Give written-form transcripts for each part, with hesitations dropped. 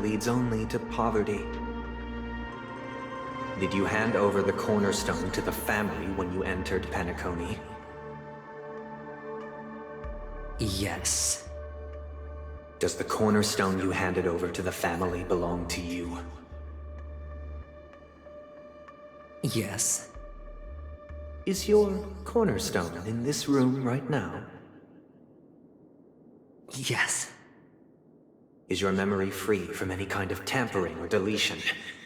leads only to poverty. Did you hand over the cornerstone to the family when you entered Penacony? Yes. Does the cornerstone you handed over to the family belong to you? Yes. Is your cornerstone in this room right now? Yes. Is your memory free from any kind of tampering or deletion,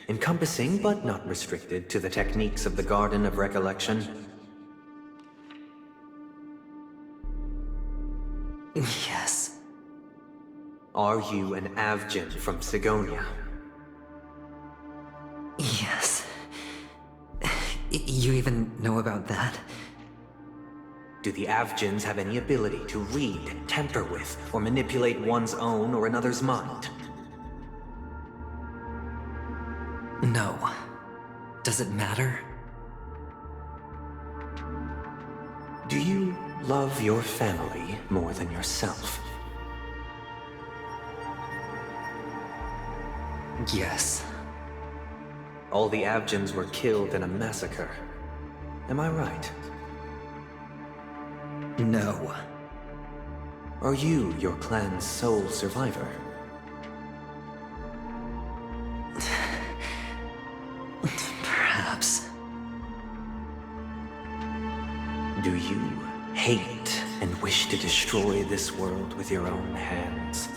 encompassing but not restricted to the techniques of the Garden of Recollection? Yes. Are you an Avgin from Sigonia? Yes. You even know about that? Do the Avgins have any ability to read, tamper with, or manipulate one's own or another's mind? No. Does it matter? Do you love your family more than yourself? Yes. All the Avgins were killed in a massacre. Am I right? No. Are you your clan's sole survivor? Perhaps. Do you hate and wish to destroy this world with your own hands?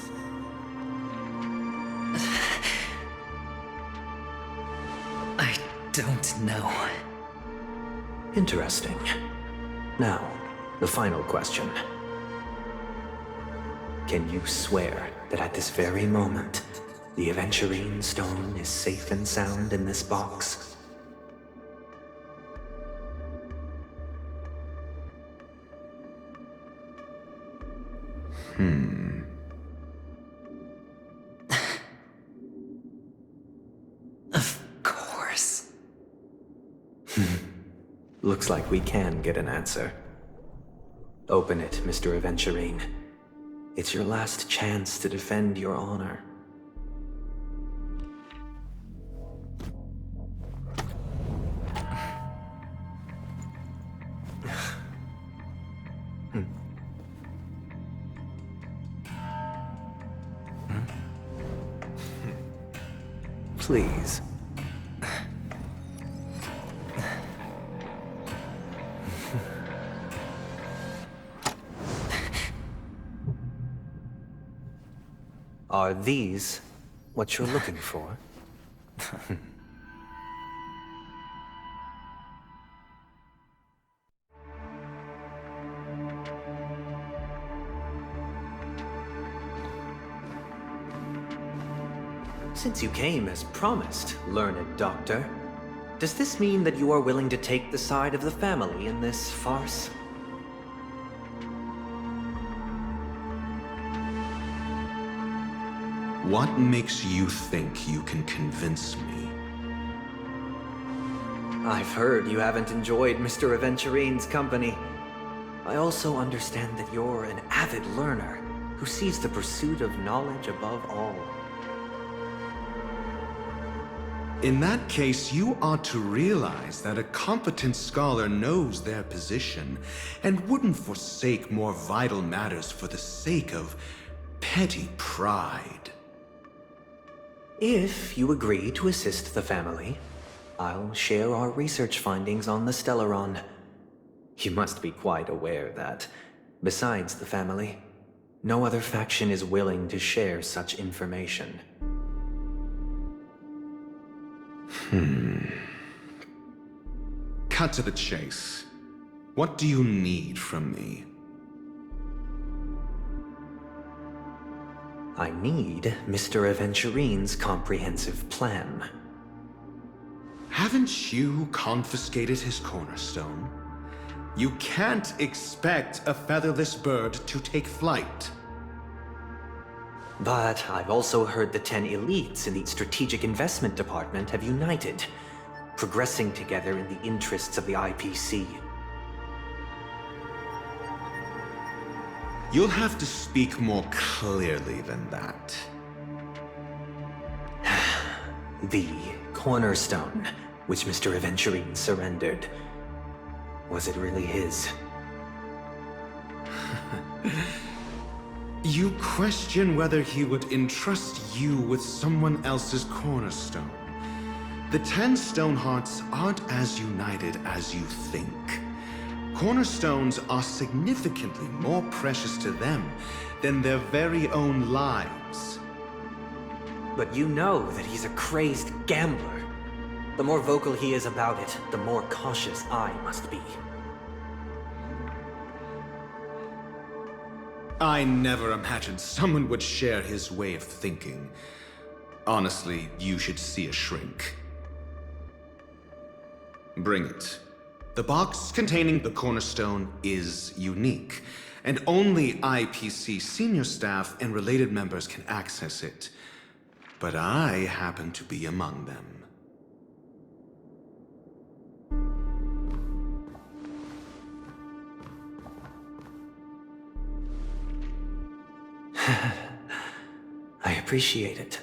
I don't know. Interesting. Now, the final question. Can you swear that at this very moment, the Aventurine stone is safe and sound in this box? Of course. Looks like we can get an answer. Open it, Mr. Aventurine. It's your last chance to defend your honor. Please. Are these what you're looking for? Since you came as promised, learned doctor, does this mean that you are willing to take the side of the family in this farce? What makes you think you can convince me? I've heard you haven't enjoyed Mr. Aventurine's company. I also understand that you're an avid learner who sees the pursuit of knowledge above all. In that case, you ought to realize that a competent scholar knows their position and wouldn't forsake more vital matters for the sake of petty pride. If you agree to assist the family, I'll share our research findings on the Stellaron. You must be quite aware that, besides the family, no other faction is willing to share such information. Cut to the chase. What do you need from me? I need Mr. Aventurine's comprehensive plan. Haven't you confiscated his cornerstone? You can't expect a featherless bird to take flight. But I've also heard the 10 elites in the Strategic Investment Department have united, progressing together in the interests of the IPC. You'll have to speak more clearly than that. The cornerstone, which Mr. Aventurine surrendered. Was it really his? You question whether he would entrust you with someone else's cornerstone. The 10 Stonehearts aren't as united as you think. Cornerstones are significantly more precious to them than their very own lives. But you know that he's a crazed gambler. The more vocal he is about it, the more cautious I must be. I never imagined someone would share his way of thinking. Honestly, you should see a shrink. Bring it. The box containing the cornerstone is unique, and only IPC senior staff and related members can access it. But I happen to be among them. I appreciate it.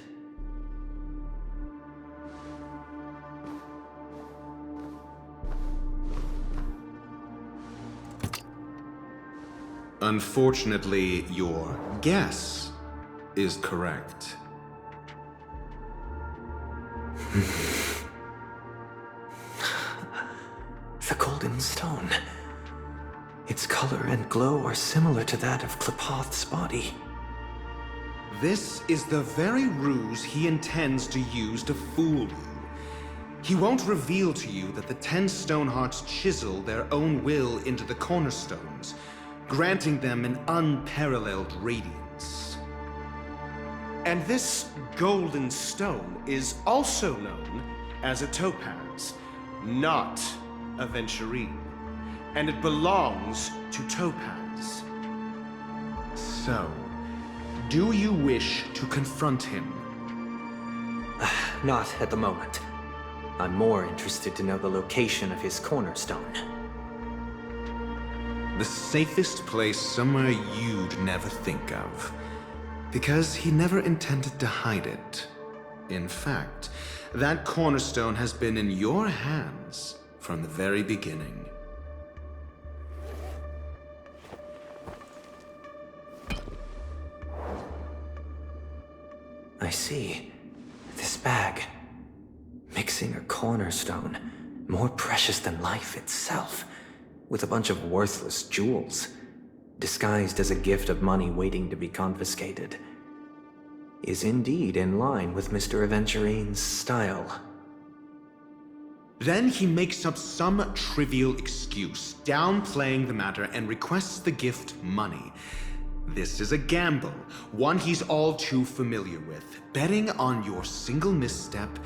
Unfortunately, your guess is correct. The golden stone. Its color and glow are similar to that of Klepoth's body. This is the very ruse he intends to use to fool you. He won't reveal to you that the 10 Stonehearts chisel their own will into the cornerstones, granting them an unparalleled radiance. And this golden stone is also known as a topaz, not a venturine. And it belongs to Topaz. So, do you wish to confront him? Not at the moment. I'm more interested to know the location of his cornerstone. The safest place somewhere you'd never think of. Because he never intended to hide it. In fact, that cornerstone has been in your hands from the very beginning. I see. This bag. Mixing a cornerstone, more precious than life itself, with a bunch of worthless jewels, disguised as a gift of money waiting to be confiscated, is indeed in line with Mr. Aventurine's style. Then he makes up some trivial excuse, downplaying the matter, and requests the gift money. This is a gamble, one he's all too familiar with, betting on your single misstep,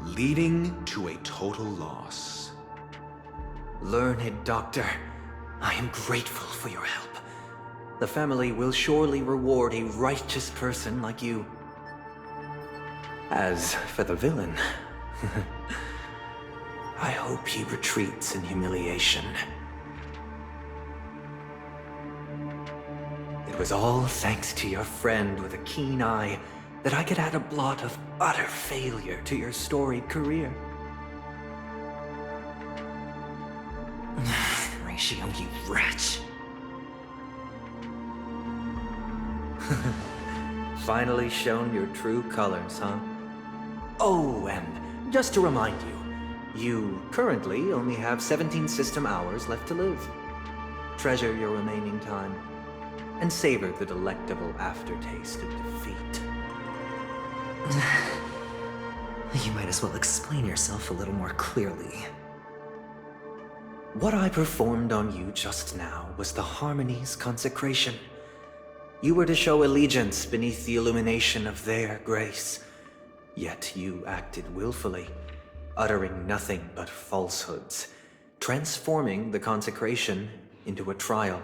leading to a total loss. Learned doctor, I am grateful for your help. The family will surely reward a righteous person like you. As for the villain, I hope he retreats in humiliation. It was all thanks to your friend with a keen eye that I could add a blot of utter failure to your storied career. Ratio, you wretch. Finally shown your true colors, huh? Oh, and just to remind you, you currently only have 17 system hours left to live. Treasure your remaining time, and savor the delectable aftertaste of defeat. You might as well explain yourself a little more clearly. What I performed on you just now was the Harmony's consecration. You were to show allegiance beneath the illumination of their grace. Yet you acted willfully, uttering nothing but falsehoods, transforming the consecration into a trial.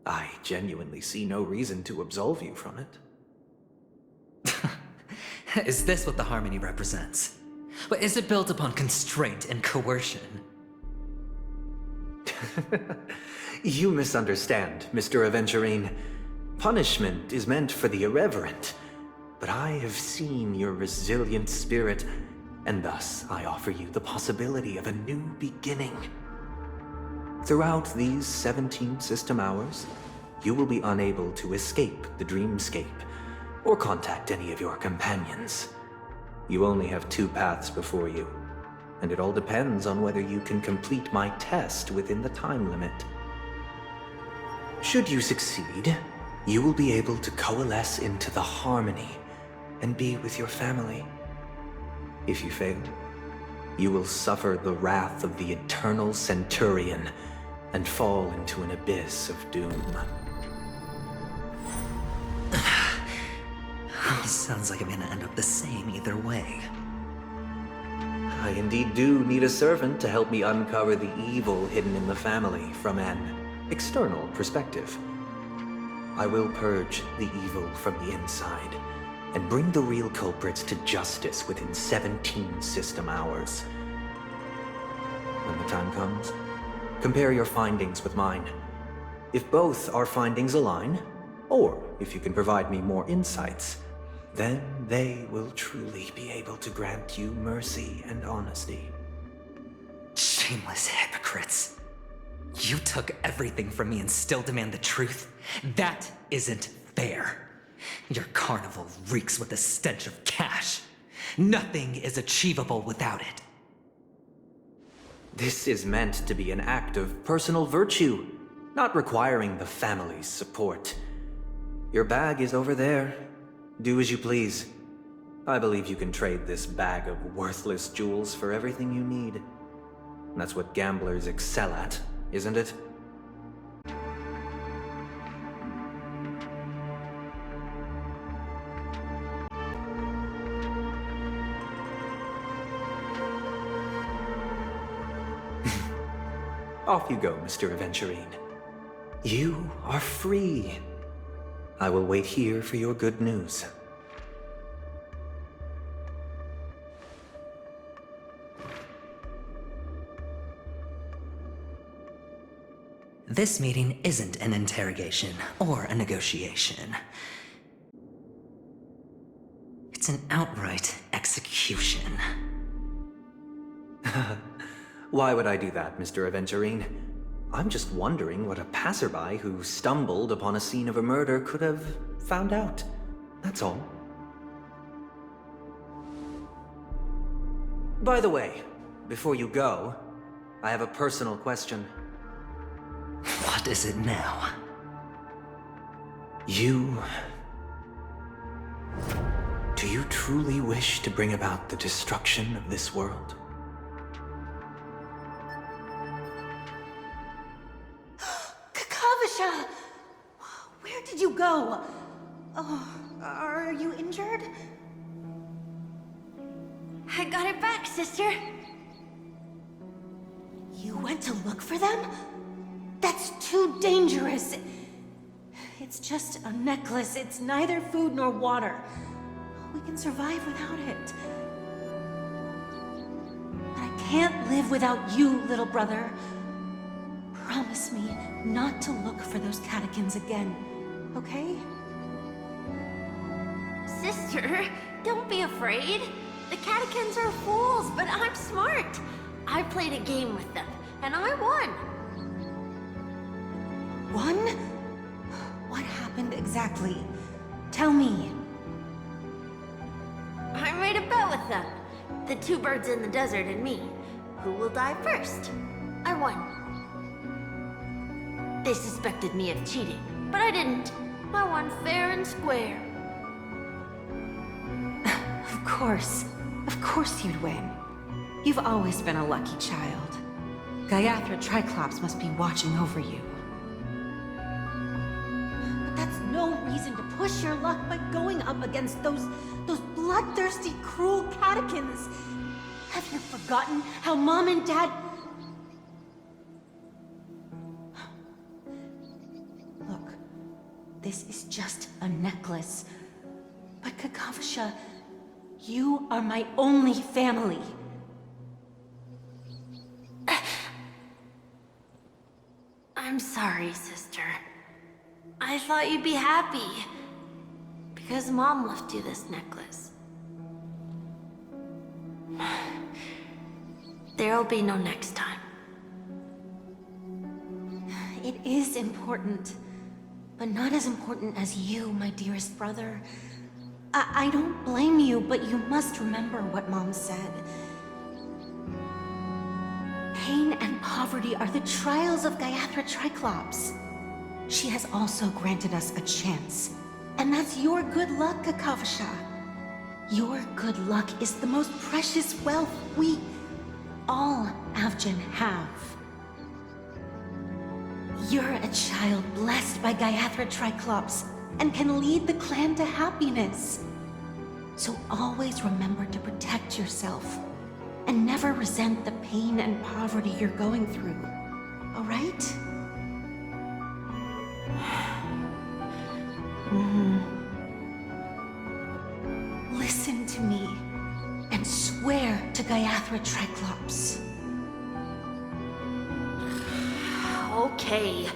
I genuinely see no reason to absolve you from it. Is this what the Harmony represents? But is it built upon constraint and coercion? You misunderstand, Mr. Aventurine. Punishment is meant for the irreverent. but I have seen your resilient spirit, and thus I offer you the possibility of a new beginning. Throughout these 17 system hours, you will be unable to escape the dreamscape or contact any of your companions. You only have 2 paths before you, and it all depends on whether you can complete my test within the time limit. Should you succeed, you will be able to coalesce into the harmony and be with your family. If you fail, you will suffer the wrath of the eternal Centurion and fall into an abyss of doom. Sounds like I'm gonna end up the same either way. I indeed do need a servant to help me uncover the evil hidden in the family from an external perspective. I will purge the evil from the inside and bring the real culprits to justice within 17 system hours. When the time comes, compare your findings with mine. If both our findings align, or if you can provide me more insights, then they will truly be able to grant you mercy and honesty. Shameless hypocrites. You took everything from me and still demand the truth? That isn't fair. Your carnival reeks with the stench of cash. Nothing is achievable without it. This is meant to be an act of personal virtue, not requiring the family's support. Your bag is over there. Do as you please. I believe you can trade this bag of worthless jewels for everything you need. That's what gamblers excel at, isn't it? Off you go, Mr. Aventurine. You are free. I will wait here for your good news. This meeting isn't an interrogation or a negotiation. It's an outright execution. Why would I do that, Mr. Aventurine? I'm just wondering what a passerby who stumbled upon a scene of a murder could have found out. That's all. By the way, before you go, I have a personal question. What is it now? Do you truly wish to bring about the destruction of this world? Kakavasha! Where did you go? Oh, are you injured? I got it back, sister. You went to look for them? That's too dangerous. It's just a necklace. It's neither food nor water. We can survive without it. But I can't live without you, little brother. Promise me not to look for those catechins again, okay? Sister, don't be afraid. The catechins are fools, but I'm smart. I played a game with them, and I won. One? What happened exactly? Tell me. I made a bet with them. The 2 birds in the desert and me. Who will die first? I won. They suspected me of cheating, but I didn't. I won fair and square. Of course you'd win. You've always been a lucky child. Gaiathra Triclops must be watching over you. But that's no reason to push your luck by going up against those bloodthirsty, cruel catechins. Have you forgotten how Mom and Dad... Look, this is just a necklace. But Kakavasha, you are my only family. I'm sorry, sister. I thought you'd be happy. because Mom left you this necklace. There'll be no next time. It is important, but not as important as you, my dearest brother. I don't blame you, but you must remember what Mom said. Pain and poverty are the trials of Gayathra Triclops. She has also granted us a chance. And that's your good luck, Kakavasha. Your good luck is the most precious wealth we all Avgin have. You're a child blessed by Gayathra Triclops and can lead the clan to happiness. So always remember to protect yourself and never resent the pain and poverty you're going through. All right? Listen to me and swear to Gayathra Triclops. Okay.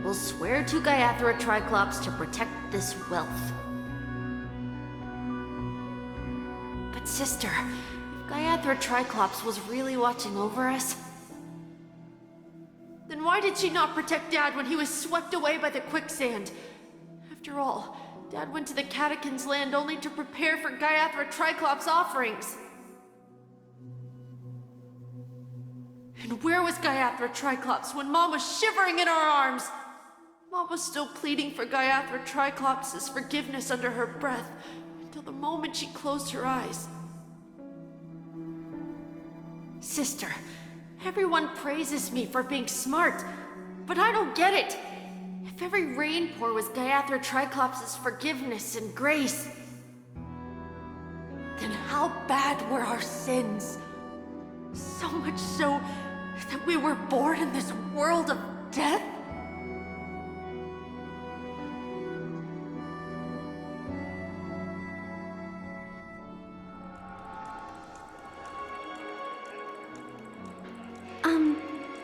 We'll swear to Gayathra Triclops to protect this wealth. But sister, if Gayathra Triclops was really watching over us, then why did she not protect Dad when he was swept away by the quicksand? After all, Dad went to the Catechins' land only to prepare for Gayathra Triclops' offerings. And where was Gayathra Triclops when Mom was shivering in our arms? Mom was still pleading for Gayathra Triclops' forgiveness under her breath until the moment she closed her eyes. Sister, everyone praises me for being smart, but I don't get it. If every rain pour was Gayathra Triclops' forgiveness and grace, then how bad were our sins? So much so that we were born in this world of death?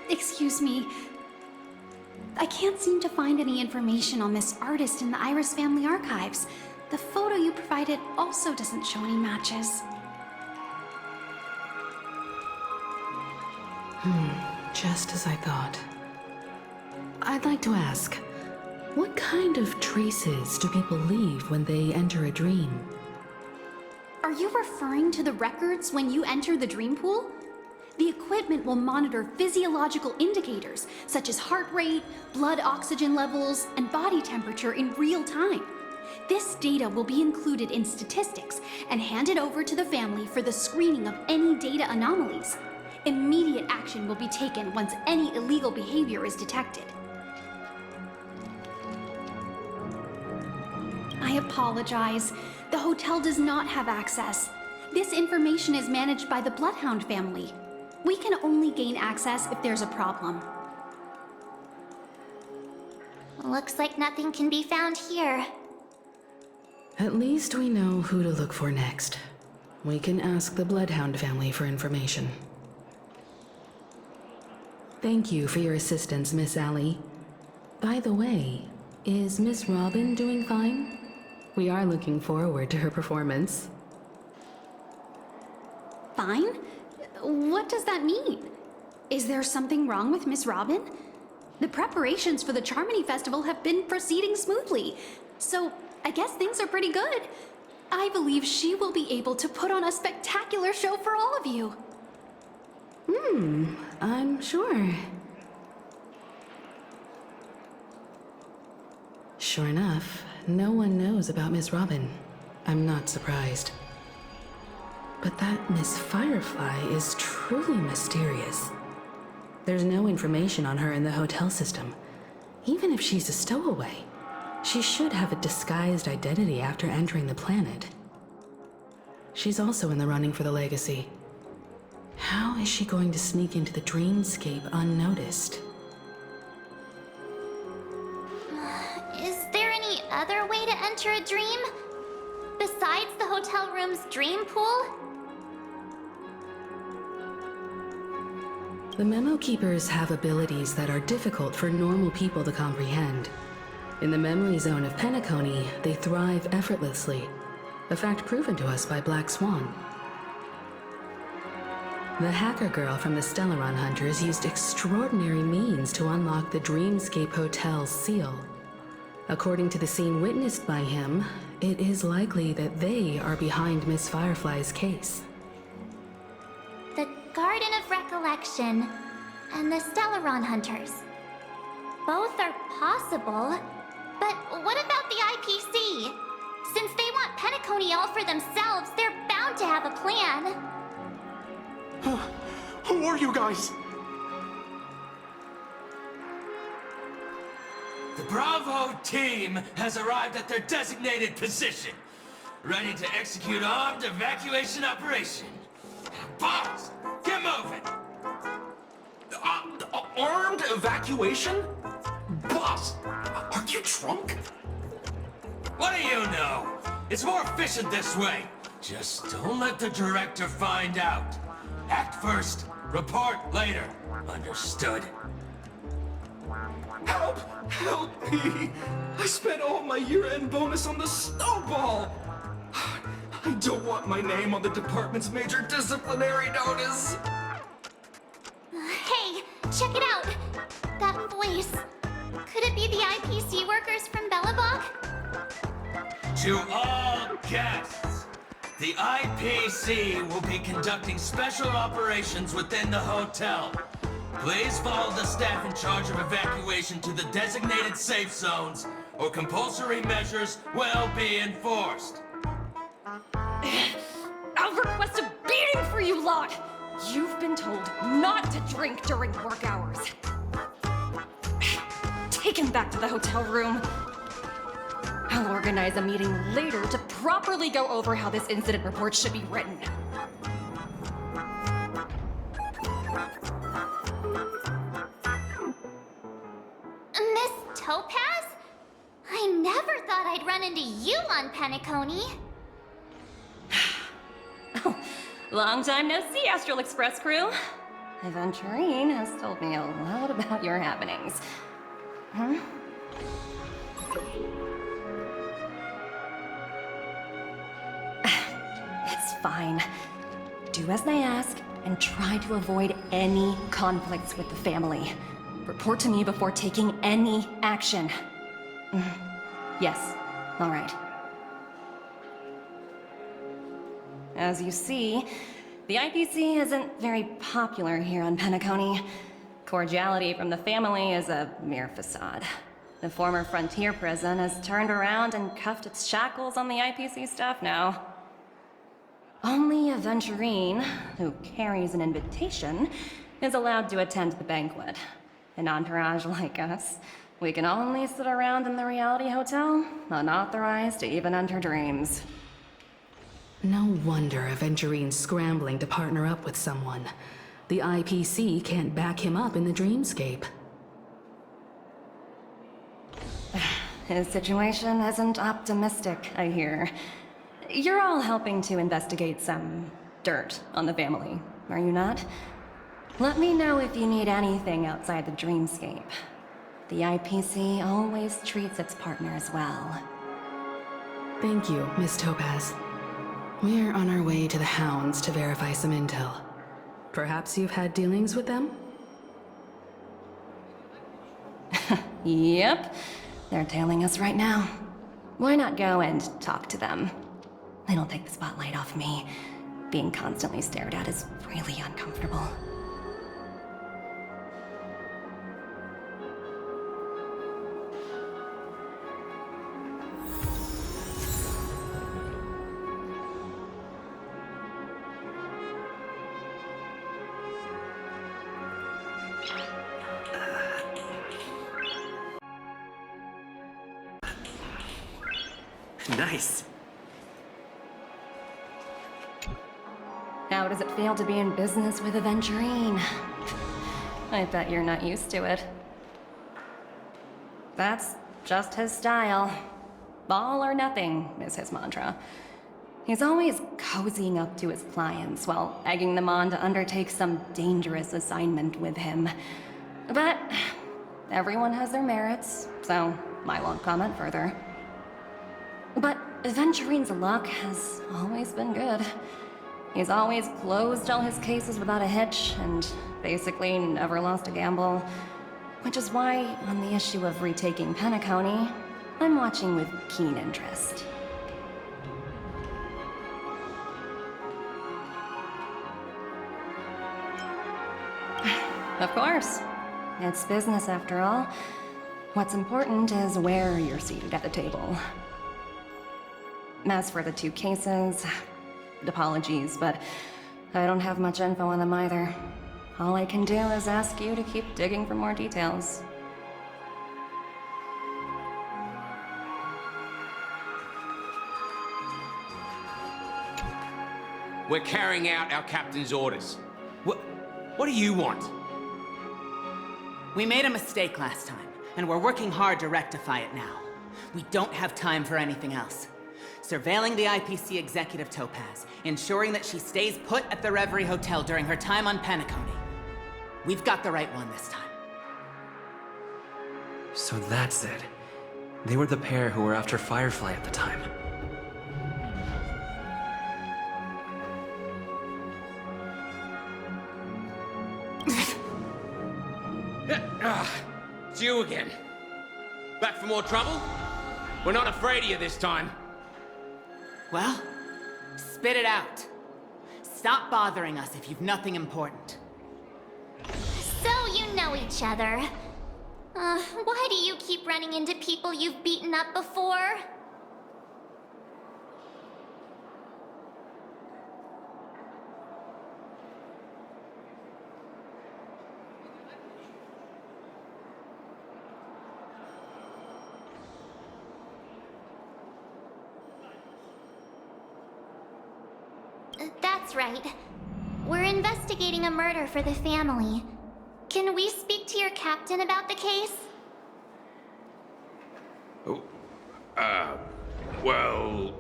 Excuse me. I can't seem to find any information on this artist in the Iris family archives. The photo you provided also doesn't show any matches. Just as I thought. I'd like to ask, what kind of traces do people leave when they enter a dream? Are you referring to the records when you enter the dream pool? The equipment will monitor physiological indicators, such as heart rate, blood oxygen levels, and body temperature in real time. This data will be included in statistics and handed over to the family for the screening of any data anomalies. Immediate action will be taken once any illegal behavior is detected. I apologize. The hotel does not have access. This information is managed by the Bloodhound family. We can only gain access if there's a problem. Looks like nothing can be found here. At least we know who to look for next. We can ask the Bloodhound family for information. Thank you for your assistance, Miss Allie. By the way, is Miss Robin doing fine? We are looking forward to her performance. Fine? What does that mean? Is there something wrong with Miss Robin? The preparations for the Charmony Festival have been proceeding smoothly, so I guess things are pretty good. I believe she will be able to put on a spectacular show for all of you. I'm sure. Sure enough, no one knows about Miss Robin. I'm not surprised. But that Miss Firefly is truly mysterious. There's no information on her in the hotel system. Even if she's a stowaway, she should have a disguised identity after entering the planet. She's also in the running for the legacy. How is she going to sneak into the dreamscape unnoticed? Is there any other way to enter a dream? Besides the hotel room's dream pool? The Memo Keepers have abilities that are difficult for normal people to comprehend. In the memory zone of Penacony, they thrive effortlessly, a fact proven to us by Black Swan. The hacker girl from the Stellaron Hunters used extraordinary means to unlock the Dreamscape Hotel's seal. According to the scene witnessed by him, it is likely that they are behind Miss Firefly's case. The Garden of Recollection and the Stellaron Hunters. Both are possible, but what about the IPC? Since they want Penacony all for themselves, they're bound to have a plan. Who are you guys? The Bravo team has arrived at their designated position, ready to execute armed evacuation operation. Boss, get moving! Armed evacuation? Boss, are you drunk? What do you know? It's more efficient this way. Just don't let the director find out. Act first, report later. Understood? Help! Help me! I spent all my year-end bonus on the snowball! I don't want my name on the department's major disciplinary notice! Hey, check it out! That voice. Could it be the IPC workers from Bellabog? To all guests, the IPC will be conducting special operations within the hotel. Please follow the staff in charge of evacuation to the designated safe zones, or compulsory measures will be enforced. I'll request a beating for you lot! You've been told not to drink during work hours. Take him back to the hotel room. I'll organize a meeting later to properly go over how this incident report should be written. Miss Topaz? I never thought I'd run into you on Penacony. Long time no see, Astral Express crew. Aventurine has told me a lot about your happenings. Huh? It's fine. Do as they ask, and try to avoid any conflicts with the family. Report to me before taking any action. Yes, all right. As you see, the IPC isn't very popular here on Penacony. Cordiality from the family is a mere facade. The former frontier prison has turned around and cuffed its shackles on the IPC staff now. Only Aventurine, who carries an invitation, is allowed to attend the banquet. An entourage like us, we can only sit around in the reality hotel, unauthorized to even enter dreams. No wonder Aventurine's scrambling to partner up with someone. The IPC can't back him up in the dreamscape. His situation isn't optimistic, I hear. You're all helping to investigate some dirt on the family, are you not? Let me know if you need anything outside the dreamscape. The IPC always treats its partners well. Thank you, Miss Topaz. We're on our way to the Hounds to verify some intel. Perhaps you've had dealings with them? Yep. They're tailing us right now. Why not go and talk to them? They don't take the spotlight off me. Being constantly stared at is really uncomfortable. Nice. How does it feel to be in business with Aventurine? I bet you're not used to it. That's just his style. All or nothing is his mantra. He's always cozying up to his clients while egging them on to undertake some dangerous assignment with him. But everyone has their merits, so I won't comment further. But Venturine's luck has always been good. He's always closed all his cases without a hitch, and basically never lost a gamble. Which is why, on the issue of retaking Penacony, I'm watching with keen interest. Of course. It's business after all. What's important is where you're seated at the table. As for the two cases, apologies, but I don't have much info on them either. All I can do is ask you to keep digging for more details. We're carrying out our captain's orders. What do you want? We made a mistake last time, and we're working hard to rectify it now. We don't have time for anything else. Surveilling the IPC executive Topaz, ensuring that she stays put at the Reverie Hotel during her time on Penacony. We've got the right one this time. So that's it. They were the pair who were after Firefly at the time. It's you again. Back for more trouble? We're not afraid of you this time. Well, spit it out. Stop bothering us if you've nothing important. So you know each other. Why do you keep running into people you've beaten up before? That's right. We're investigating a murder for the family. Can we speak to your captain about the case? Well...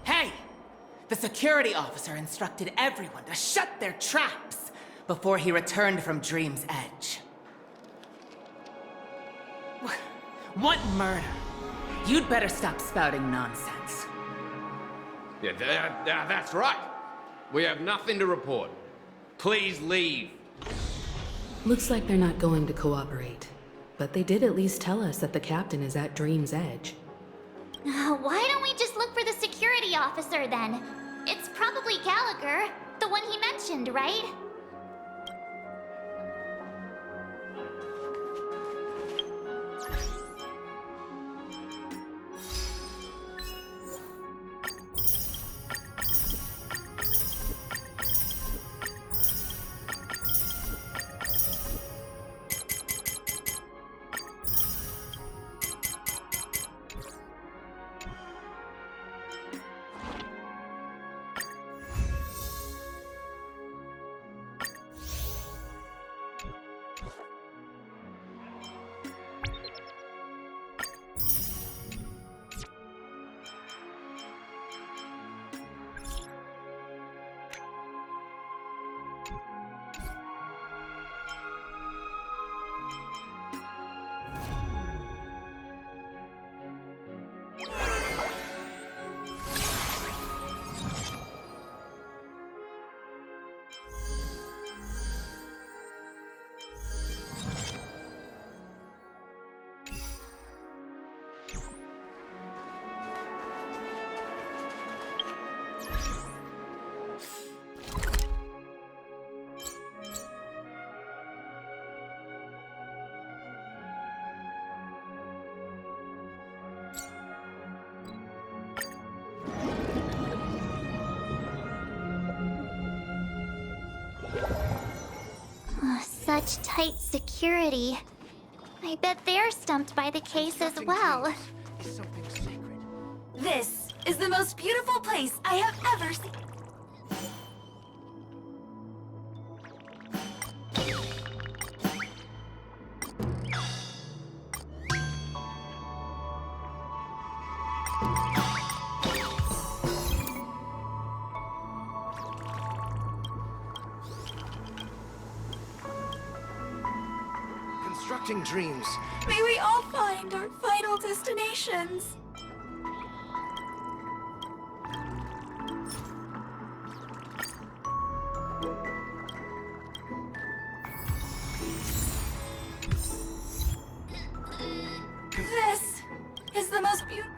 Hey! The security officer instructed everyone to shut their traps before he returned from Dream's Edge. What murder? You'd better stop spouting nonsense. Yeah, that's right. We have nothing to report. Please leave. Looks like they're not going to cooperate. But they did at least tell us that the captain is at Dream's Edge. Why don't we just look for the security officer then? It's probably Gallagher, the one he mentioned, right? Such tight security. I bet they're stumped by the case as well. This is the most beautiful place I have ever seen. Constructing dreams. May we all find our final destinations. This is the most beautiful.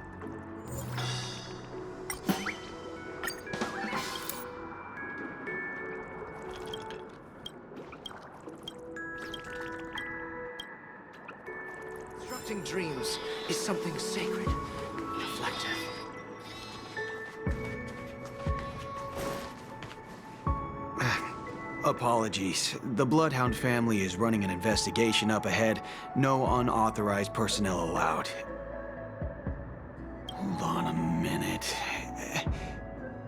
Constructing dreams is something sacred, reflective. Apologies. The Bloodhound family is running an investigation up ahead. No unauthorized personnel allowed. Hold on a minute.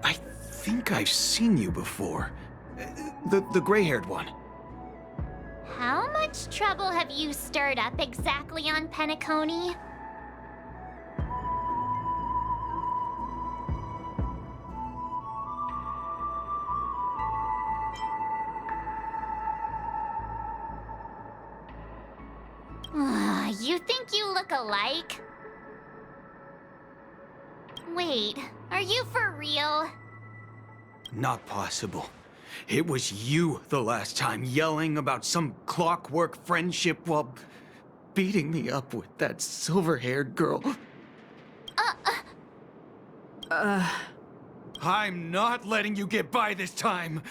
I think I've seen you before. The gray-haired one. How much trouble have you stirred up exactly on Penacony? You think you look alike? Wait, are you for real? Not possible. It was you the last time, yelling about some clockwork friendship while beating me up with that silver-haired girl. I'm not letting you get by this time.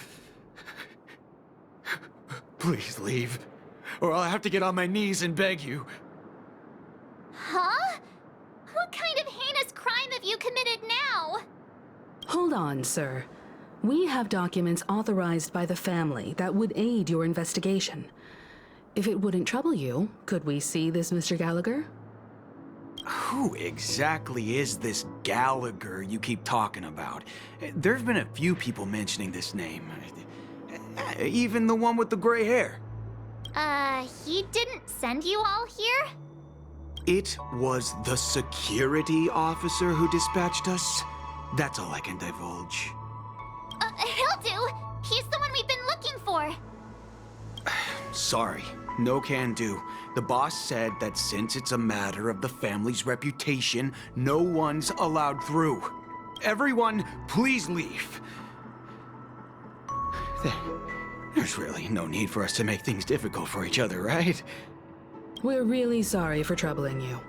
Please leave, or I'll have to get on my knees and beg you. Huh? What kind of heinous crime have you committed now? Hold on, sir. We have documents authorized by the family that would aid your investigation. If it wouldn't trouble you, could we see this Mr. Gallagher? Who exactly is this Gallagher you keep talking about? There's been a few people mentioning this name. Even the one with the gray hair. He didn't send you all here? It was the security officer who dispatched us. That's all I can divulge. He'll do. He's the one we've been looking for. Sorry, no can do. The boss said that since it's a matter of the family's reputation, no one's allowed through. Everyone, please leave. There's really no need for us to make things difficult for each other, right? We're really sorry for troubling you.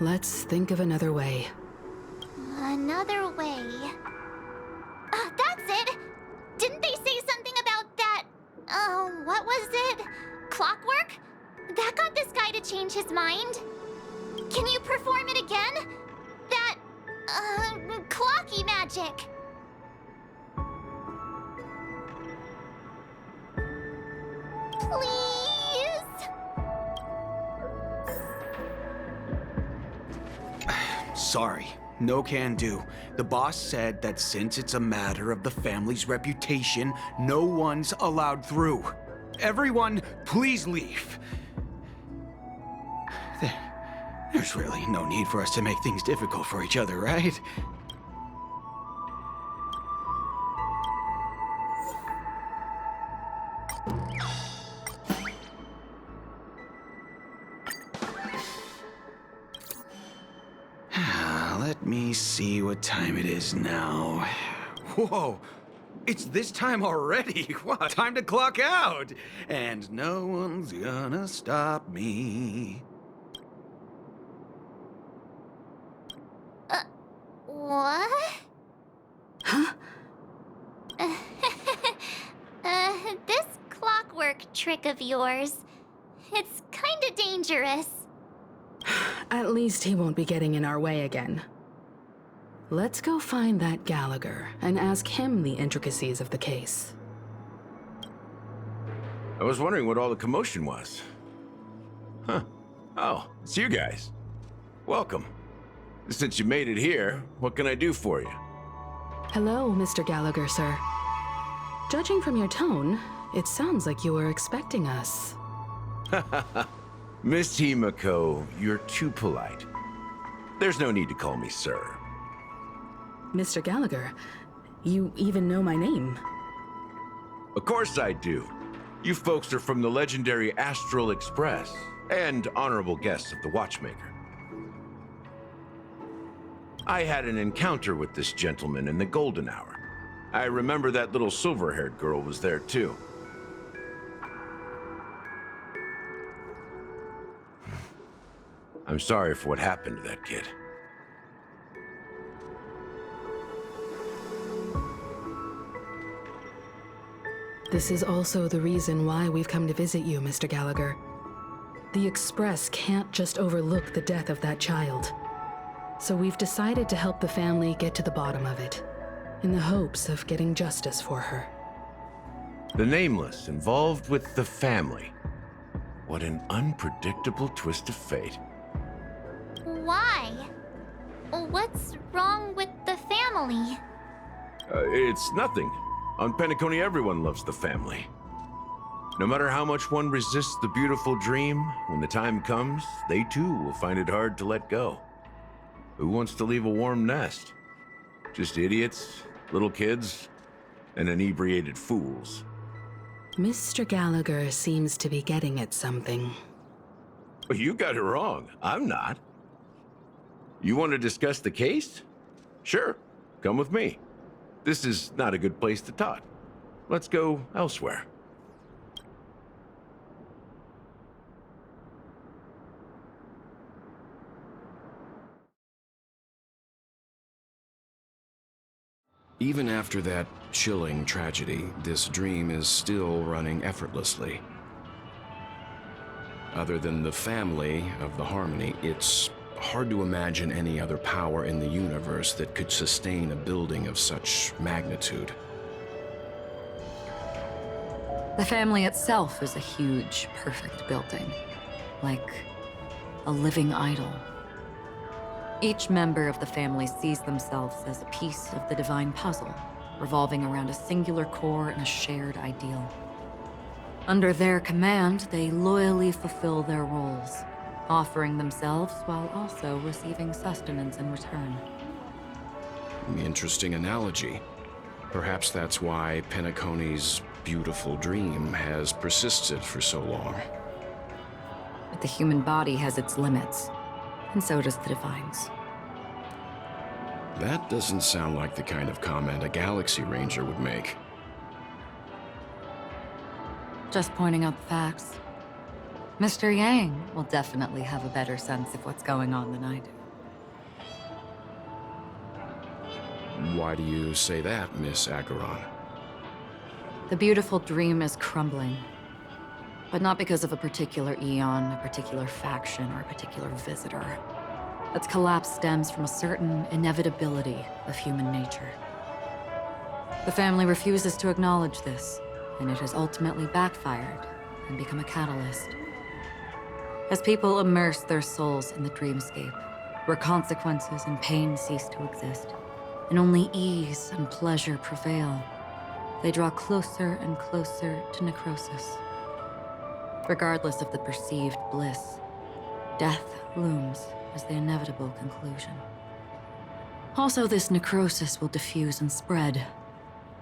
Let's think of another way. Another way. That's it! Didn't they say something about that? What was it? Clockwork? That got this guy to change his mind. Can you perform it again? That, clocky magic. Please? Sorry, no can do. The boss said that since it's a matter of the family's reputation, no one's allowed through. Everyone, please leave. There's really no need for us to make things difficult for each other, right? Let me see what time it is now. Whoa! It's this time already! What? Time to clock out! And no one's gonna stop me. What? Huh? This clockwork trick of yours, it's kinda dangerous. At least he won't be getting in our way again. Let's go find that Gallagher and ask him the intricacies of the case. I was wondering what all the commotion was. Huh. Oh, it's you guys. Welcome. Since you made it here, what can I do for you? Hello, Mr. Gallagher, sir. Judging from your tone, it sounds like you were expecting us. Miss Himiko, you're too polite. There's no need to call me sir. Mr. Gallagher, you even know my name. Of course I do. You folks are from the legendary Astral Express, and honorable guests of the Watchmaker. I had an encounter with this gentleman in the Golden Hour. I remember that little silver-haired girl was there too. I'm sorry for what happened to that kid. This is also the reason why we've come to visit you, Mr. Gallagher. The Express can't just overlook the death of that child. So we've decided to help the family get to the bottom of it, in the hopes of getting justice for her. The Nameless involved with the family. What an unpredictable twist of fate. Why? What's wrong with the family? It's nothing. On Penacony, everyone loves the family. No matter how much one resists the beautiful dream, when the time comes, they too will find it hard to let go. Who wants to leave a warm nest? Just idiots, little kids, and inebriated fools. Mr. Gallagher seems to be getting at something. You got it wrong. I'm not. You want to discuss the case? Sure, come with me. This is not a good place to talk. Let's go elsewhere. Even after that chilling tragedy, this dream is still running effortlessly. Other than the family of the Harmony, it's hard to imagine any other power in the universe that could sustain a building of such magnitude. The family itself is a huge, perfect building, like a living idol. Each member of the family sees themselves as a piece of the divine puzzle, revolving around a singular core and a shared ideal. Under their command, they loyally fulfill their roles, offering themselves while also receiving sustenance in return. Interesting analogy. Perhaps that's why Penacony's beautiful dream has persisted for so long. But the human body has its limits, and so does the Divine's. That doesn't sound like the kind of comment a Galaxy Ranger would make. Just pointing out the facts. Mr. Yang will definitely have a better sense of what's going on than I do. Why do you say that, Miss Acheron? The beautiful dream is crumbling. But not because of a particular eon, a particular faction, or a particular visitor. Its collapse stems from a certain inevitability of human nature. The family refuses to acknowledge this, and it has ultimately backfired and become a catalyst. As people immerse their souls in the dreamscape, where consequences and pain cease to exist, and only ease and pleasure prevail, they draw closer and closer to necrosis. Regardless of the perceived bliss, death looms as the inevitable conclusion. Also, this necrosis will diffuse and spread.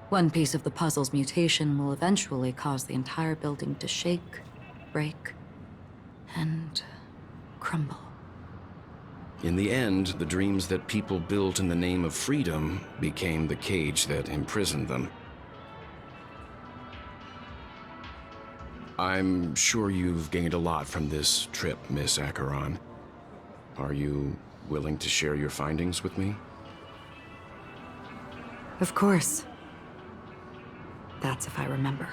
One piece of the puzzle's mutation will eventually cause the entire building to shake, break, and crumble. In the end, the dreams that people built in the name of freedom became the cage that imprisoned them. I'm sure you've gained a lot from this trip, Miss Acheron. Are you willing to share your findings with me? Of course. That's if I remember.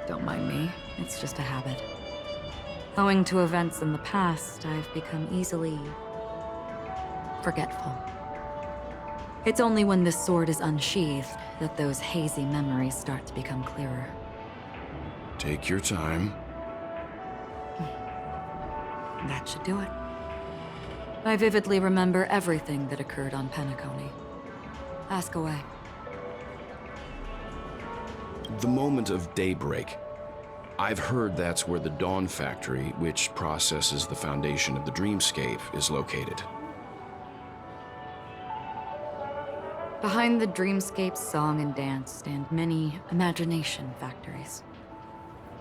Don't mind me. It's just a habit. Owing to events in the past, I've become easily forgetful. It's only when this sword is unsheathed that those hazy memories start to become clearer. Take your time. That should do it. I vividly remember everything that occurred on Penacony. Ask away. The moment of daybreak. I've heard that's where the Dawn Factory, which processes the foundation of the dreamscape, is located. Behind the dreamscape's song and dance stand many imagination factories.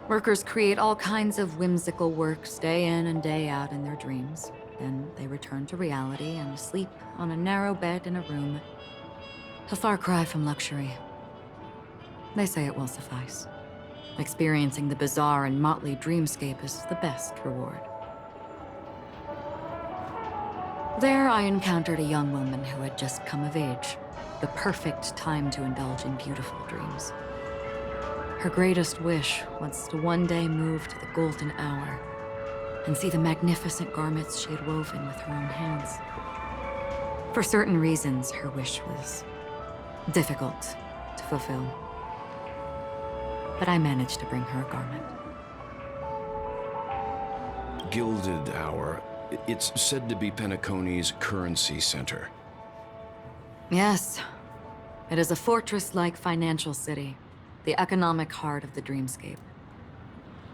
Workers create all kinds of whimsical works day in and day out in their dreams. Then they return to reality and sleep on a narrow bed in a room. A far cry from luxury. They say it will suffice. Experiencing the bizarre and motley dreamscape is the best reward. There I encountered a young woman who had just come of age. The perfect time to indulge in beautiful dreams. Her greatest wish was to one day move to the golden hour and see the magnificent garments she had woven with her own hands. For certain reasons, her wish was difficult to fulfill. But I managed to bring her a garment. Gilded Hour. It's said to be Penacony's currency center. Yes. It is a fortress-like financial city, the economic heart of the dreamscape.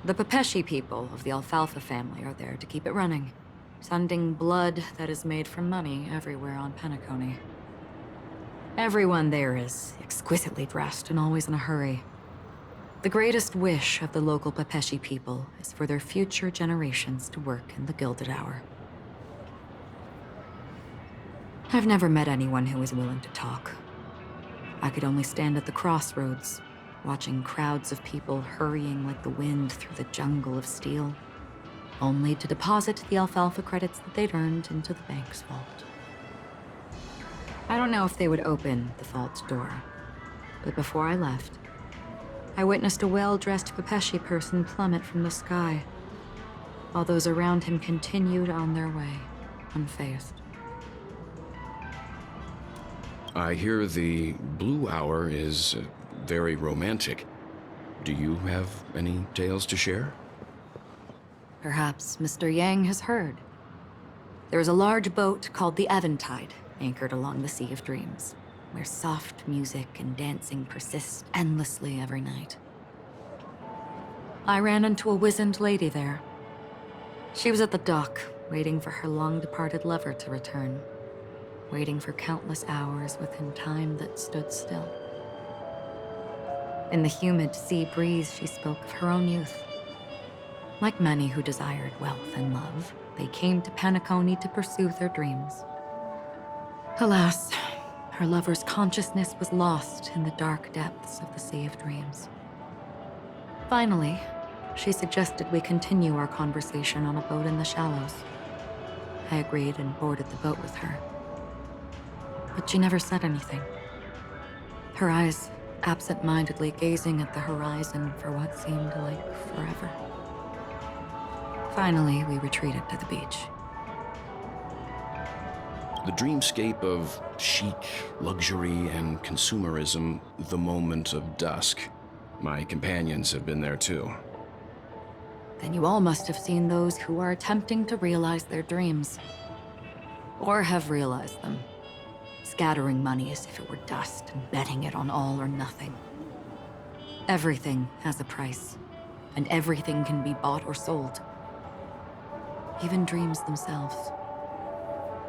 The Pepeshi people of the Alfalfa family are there to keep it running, sending blood that is made from money everywhere on Penacony. Everyone there is exquisitely dressed and always in a hurry. The greatest wish of the local Pepeshi people is for their future generations to work in the Gilded Hour. I've never met anyone who was willing to talk. I could only stand at the crossroads, watching crowds of people hurrying like the wind through the jungle of steel, only to deposit the alfalfa credits that they'd earned into the bank's vault. I don't know if they would open the vault door, but before I left, I witnessed a well-dressed Pepeshi person plummet from the sky, while those around him continued on their way, unfazed. I hear the Blue Hour is very romantic. Do you have any tales to share? Perhaps Mr. Yang has heard. There is a large boat called the Eventide, anchored along the Sea of Dreams, where soft music and dancing persist endlessly every night. I ran into a wizened lady there. She was at the dock, waiting for her long-departed lover to return, waiting for countless hours within time that stood still. In the humid sea breeze, she spoke of her own youth. Like many who desired wealth and love, they came to Penacony to pursue their dreams. Alas, her lover's consciousness was lost in the dark depths of the Sea of Dreams. Finally, she suggested we continue our conversation on a boat in the shallows. I agreed and boarded the boat with her. But she never said anything. Her eyes absent-mindedly gazing at the horizon for what seemed like forever. Finally, we retreated to the beach. The dreamscape of chic, luxury, and consumerism, the moment of dusk. My companions have been there too. Then you all must have seen those who are attempting to realize their dreams. Or have realized them. Scattering money as if it were dust and betting it on all or nothing. Everything has a price, and everything can be bought or sold. Even dreams themselves.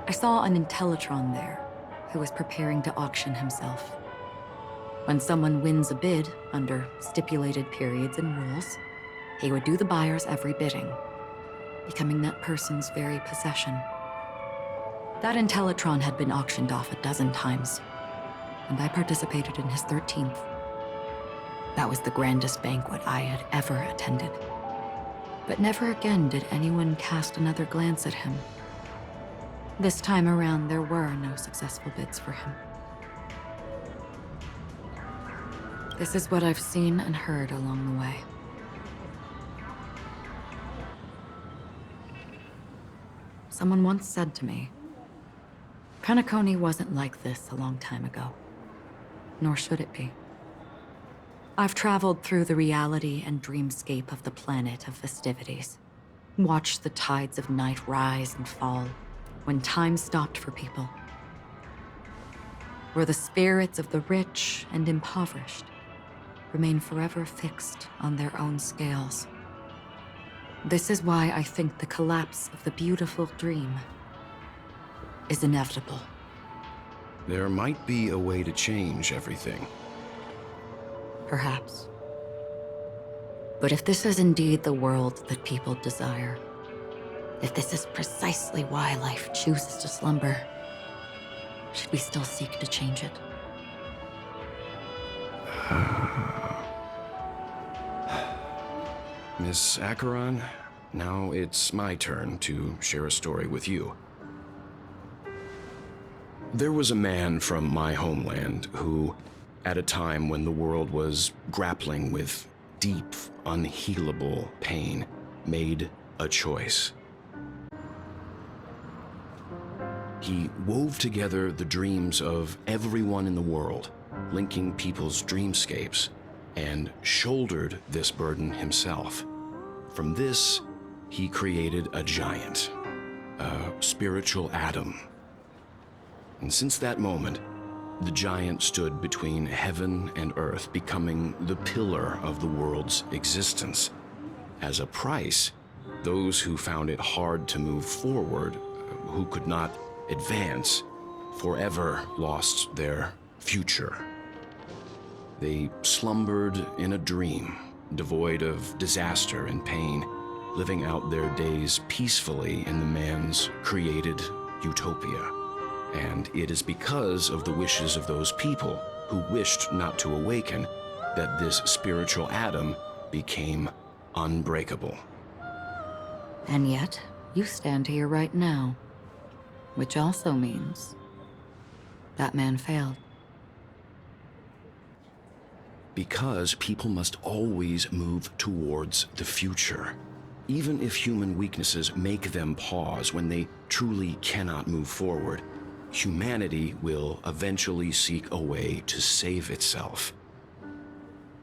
I saw an Intellitron there, who was preparing to auction himself. When someone wins a bid under stipulated periods and rules, he would do the buyer's every bidding, becoming that person's very possession. That Intellitron had been auctioned off 12 times, and I participated in his 13th. That was the grandest banquet I had ever attended. But never again did anyone cast another glance at him. This time around, there were no successful bids for him. This is what I've seen and heard along the way. Someone once said to me, Penacony wasn't like this a long time ago, nor should it be. I've traveled through the reality and dreamscape of the planet of festivities, watched the tides of night rise and fall when time stopped for people, where the spirits of the rich and impoverished remain forever fixed on their own scales. This is why I think the collapse of the beautiful dream is inevitable. There might be a way to change everything. Perhaps. But if this is indeed the world that people desire, if this is precisely why life chooses to slumber, should we still seek to change it? Miss Acheron, now it's my turn to share a story with you. There was a man from my homeland who, at a time when the world was grappling with deep, unhealable pain, made a choice. He wove together the dreams of everyone in the world, linking people's dreamscapes, and shouldered this burden himself. From this, he created a giant, a spiritual Adam. And since that moment, the giant stood between heaven and earth, becoming the pillar of the world's existence. As a price, those who found it hard to move forward, who could not advance, forever lost their future. They slumbered in a dream, devoid of disaster and pain, living out their days peacefully in the man's created utopia. And it is because of the wishes of those people who wished not to awaken that this spiritual Adam became unbreakable. And yet, you stand here right now, which also means that man failed. Because people must always move towards the future. Even if human weaknesses make them pause when they truly cannot move forward, humanity will eventually seek a way to save itself.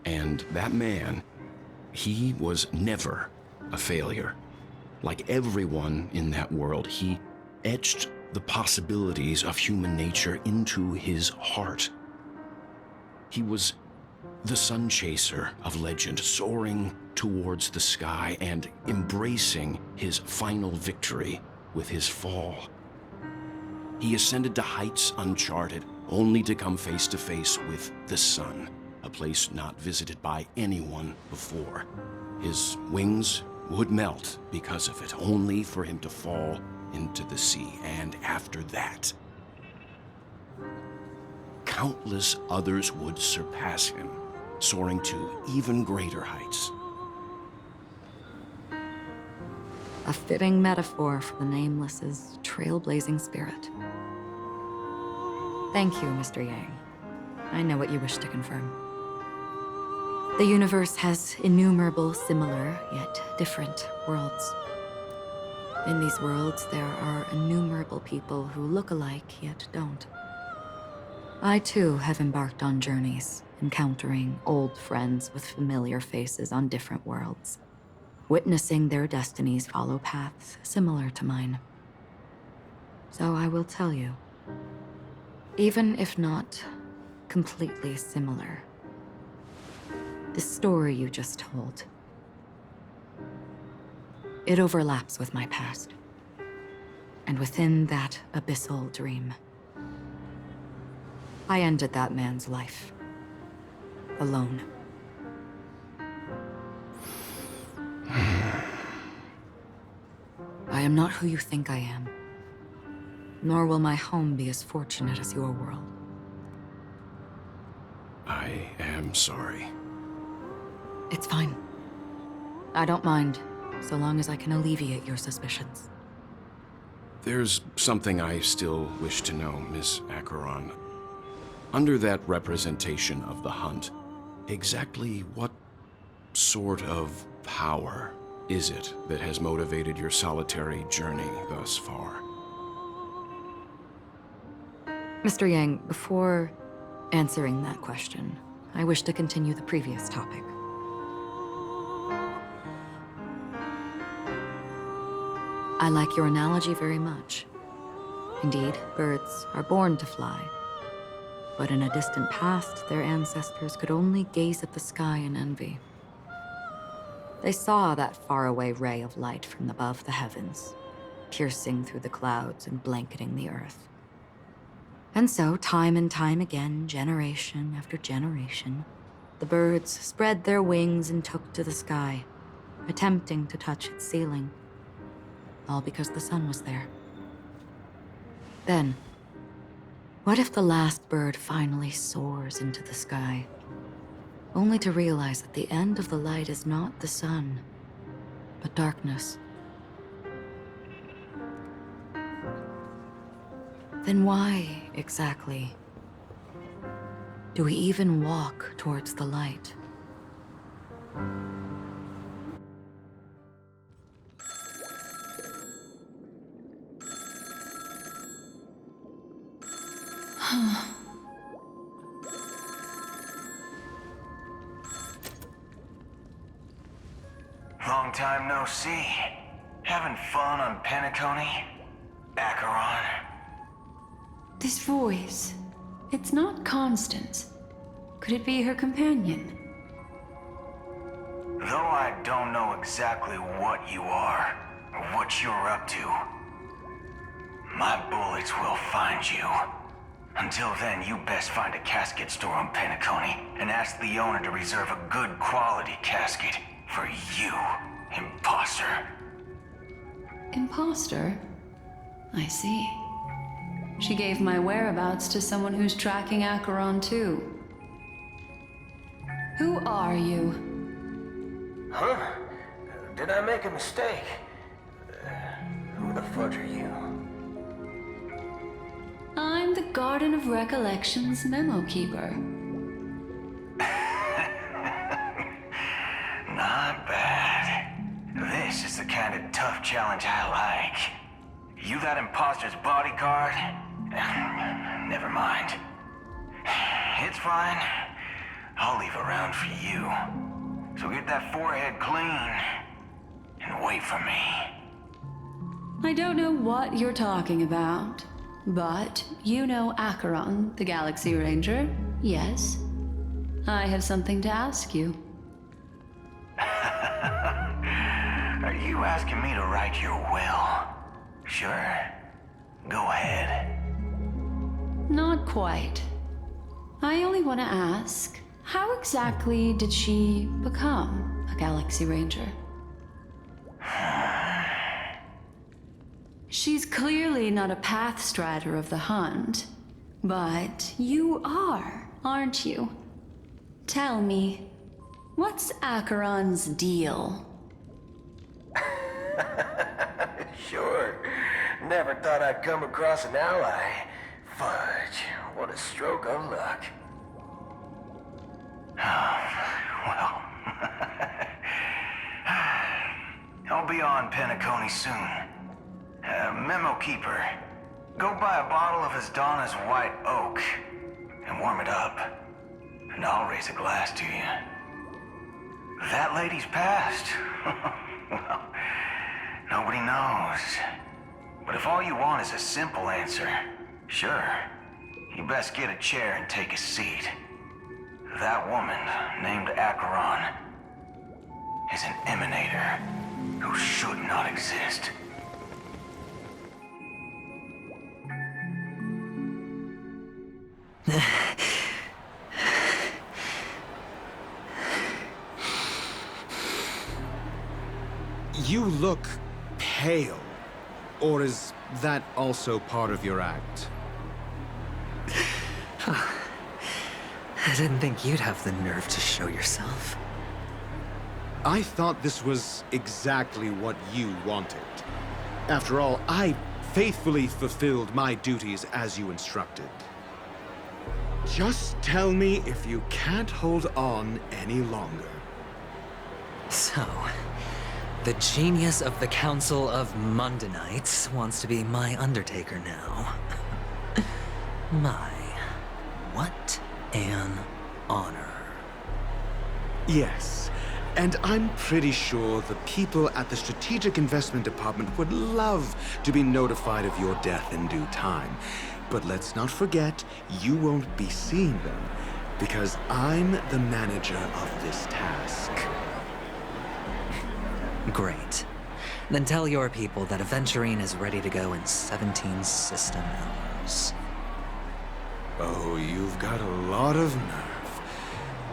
And that man, he was never a failure. Like everyone in that world, he etched the possibilities of human nature into his heart. He was the sun chaser of legend, soaring towards the sky and embracing his final victory with his fall. He ascended to heights uncharted, only to come face to face with the sun, a place not visited by anyone before. His wings would melt because of it, only for him to fall into the sea. And after that, countless others would surpass him, soaring to even greater heights. A fitting metaphor for the Nameless's trailblazing spirit. Thank you, Mr. Yang. I know what you wish to confirm. The universe has innumerable similar, yet different worlds. In these worlds, there are innumerable people who look alike, yet don't. I, too, have embarked on journeys, encountering old friends with familiar faces on different worlds, witnessing their destinies follow paths similar to mine. So I will tell you, even if not completely similar, the story you just told, it overlaps with my past. And within that abyssal dream, I ended that man's life. Alone. I am not who you think I am. Nor will my home be as fortunate as your world. I am sorry. It's fine. I don't mind, so long as I can alleviate your suspicions. There's something I still wish to know, Miss Acheron. Under that representation of the hunt, exactly what sort of power is it that has motivated your solitary journey thus far? Mr. Yang, before answering that question, I wish to continue the previous topic. I like your analogy very much. Indeed, birds are born to fly. But in a distant past, their ancestors could only gaze at the sky in envy. They saw that faraway ray of light from above the heavens, piercing through the clouds and blanketing the earth. And so, time and time again, generation after generation, the birds spread their wings and took to the sky, attempting to touch its ceiling, all because the sun was there. Then, what if the last bird finally soars into the sky, only to realize that the end of the light is not the sun, but darkness? Then why, exactly, do we even walk towards the light? Long time no see. Having fun on Penacony? Acheron? This voice, it's not Constance. Could it be her companion? Though I don't know exactly what you are, or what you're up to, my bullets will find you. Until then, you best find a casket store on Penacony and ask the owner to reserve a good quality casket for you, imposter. Imposter? I see. She gave my whereabouts to someone who's tracking Acheron too. Who are you? Huh? Did I make a mistake? Who the fudge are you? I'm the Garden of Recollection's memo keeper. Not bad. This is the kind of tough challenge I like. You that imposter's bodyguard? Never mind. It's fine. I'll leave a round for you. So get that forehead clean and wait for me. I don't know what you're talking about, but you know Acheron, the Galaxy Ranger, yes? I have something to ask you. Are you asking me to write your will? Sure. Go ahead. Not quite. I only want to ask, how exactly did she become a Galaxy Ranger? She's clearly not a path strider of the hunt, but you are, aren't you? Tell me, what's Acheron's deal? Sure. Never thought I'd come across an ally. Fudge, what a stroke of luck. Well, I'll be on Penacony soon. Memo keeper, go buy a bottle of Asdana's white oak and warm it up, and I'll raise a glass to you. That lady's passed. Well, nobody knows. But if all you want is a simple answer, sure, you best get a chair and take a seat. That woman, named Acheron, is an emanator who should not exist. You look pale. Or is that also part of your act? I didn't think you'd have the nerve to show yourself. I thought this was exactly what you wanted. After all, I faithfully fulfilled my duties as you instructed. Just tell me if you can't hold on any longer. So, the genius of the Council of Mundanites wants to be my Undertaker now. My, what an honor. Yes, and I'm pretty sure the people at the Strategic Investment Department would love to be notified of your death in due time. But let's not forget, you won't be seeing them, because I'm the manager of this task. Great. Then tell your people that Aventurine is ready to go in 17 system hours. Oh, you've got a lot of nerve.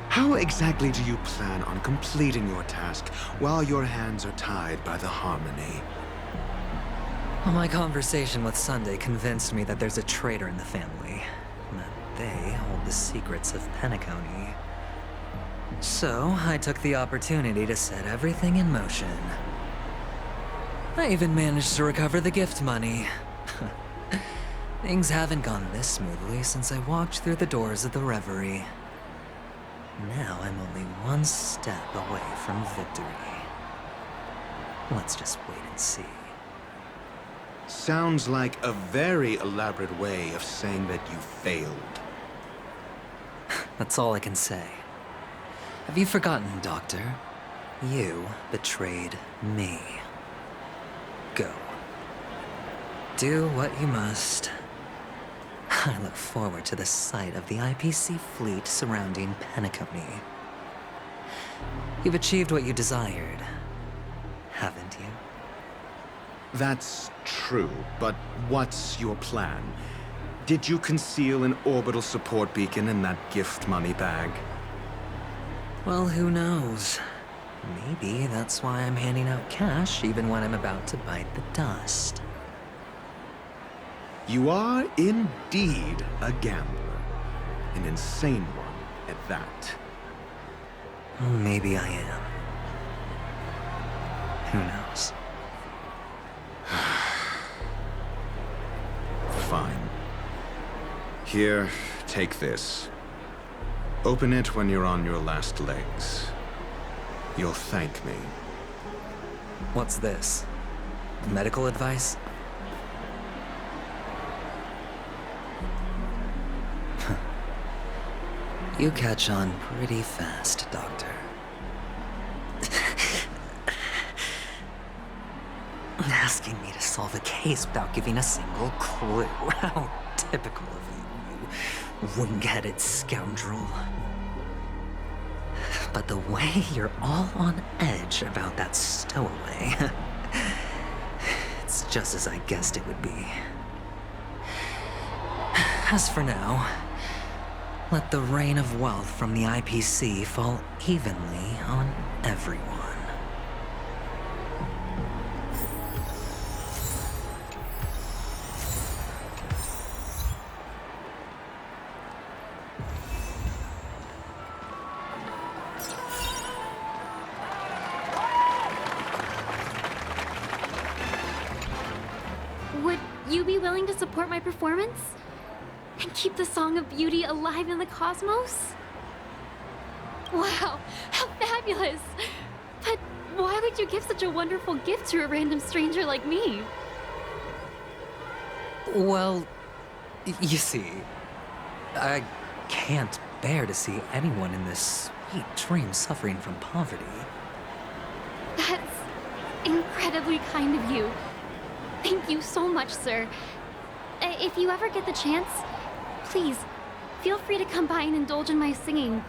How exactly do you plan on completing your task while your hands are tied by the harmony? Well, my conversation with Sunday convinced me that there's a traitor in the family, and that they hold the secrets of Penacony. So, I took the opportunity to set everything in motion. I even managed to recover the gift money. Things haven't gone this smoothly since I walked through the doors of the Reverie. Now I'm only one step away from victory. Let's just wait and see. Sounds like a very elaborate way of saying that you failed. That's all I can say. Have you forgotten, Doctor? You betrayed me. Go. Do what you must. I look forward to the sight of the IPC fleet surrounding Penacony. You've achieved what you desired, haven't you? That's true, but what's your plan? Did you conceal an orbital support beacon in that gift money bag? Well, who knows? Maybe that's why I'm handing out cash even when I'm about to bite the dust. You are indeed a gambler. An insane one at that. Maybe I am. Who knows? Fine. Here, take this. Open it when you're on your last legs. You'll thank me. What's this? Medical advice? You catch on pretty fast, Doctor. Asking me to solve a case without giving a single clue. How typical of you, you wing-headed scoundrel. But the way you're all on edge about that stowaway, it's just as I guessed it would be. As for now, let the rain of wealth from the IPC fall evenly on everyone. Would you be willing to support my performance? And keep the Song of Beauty alive in the cosmos? Wow, how fabulous! But why would you give such a wonderful gift to a random stranger like me? Well, you see, I can't bear to see anyone in this sweet dream suffering from poverty. That's incredibly kind of you. Thank you so much, sir. If you ever get the chance, please, feel free to come by and indulge in my singing.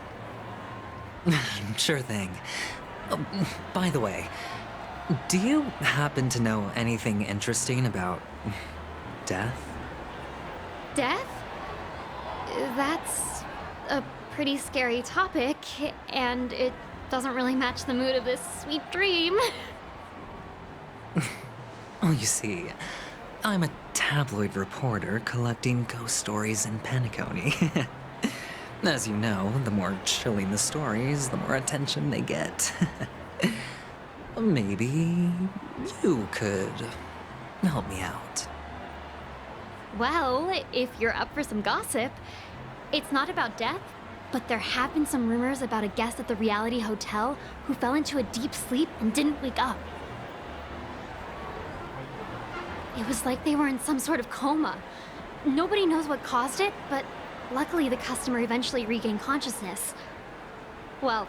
Sure thing. By the way, do you happen to know anything interesting about death? Death? That's a pretty scary topic, and it doesn't really match the mood of this sweet dream. Oh, you see, I'm a tabloid reporter collecting ghost stories in Penacony. As you know, the more chilling the stories, the more attention they get. Maybe you could help me out. Well, if you're up for some gossip, it's not about death, but there have been some rumors about a guest at the Reality Hotel who fell into a deep sleep and didn't wake up. It was like they were in some sort of coma. Nobody knows what caused it, but luckily the customer eventually regained consciousness. Well,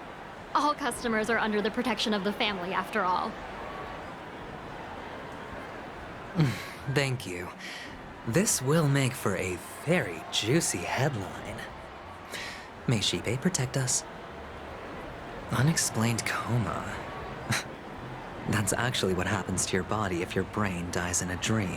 all customers are under the protection of the family, after all. Thank you. This will make for a very juicy headline. May Shibe protect us. Unexplained coma. That's actually what happens to your body if your brain dies in a dream.